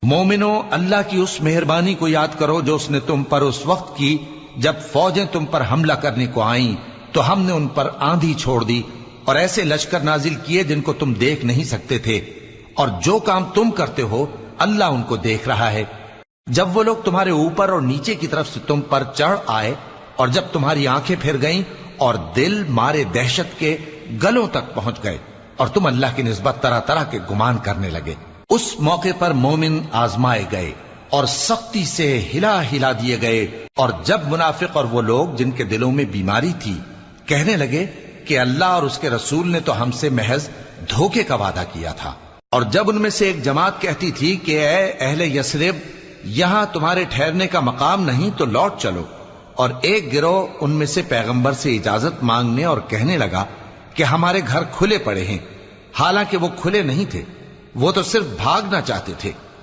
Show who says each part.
Speaker 1: मोमिनो, अल्लाह की उस मेहरबानी को याद करो जो उसने तुम पर उस वक्त की जब फौजें तुम पर हमला करने को आईं, तो हमने उन पर आंधी छोड़ दी और ऐसे लश्कर नाजिल किए जिनको तुम देख नहीं सकते थे। और जो काम तुम करते हो अल्लाह उनको देख रहा है। जब वो लोग तुम्हारे ऊपर और नीचे की तरफ से तुम पर चढ़ आए और जब तुम्हारी आंखें फिर गईं और दिल मारे दहशत के गलों तक पहुंच गए और तुम अल्लाह की निस्बत तरह तरह के गुमान करने लगे, उस मौके पर मोमिन आजमाए गए और सख्ती से हिला हिला दिए गए। और जब मुनाफिक और वो लोग जिनके दिलों में बीमारी थी कहने लगे कि अल्लाह और उसके रसूल ने तो हमसे महज धोखे का वादा किया था, और जब उनमें से एक जमात कहती थी कि ए अहले यसरिब, यहां तुम्हारे ठहरने का मकाम नहीं तो लौट चलो, और एक गिरोह उनमें से पैगंबर से इजाजत मांगने और कहने लगा कि हमारे घर खुले पड़े हैं, हालांकि वो खुले नहीं थे, वो तो सिर्फ भागना चाहते थे।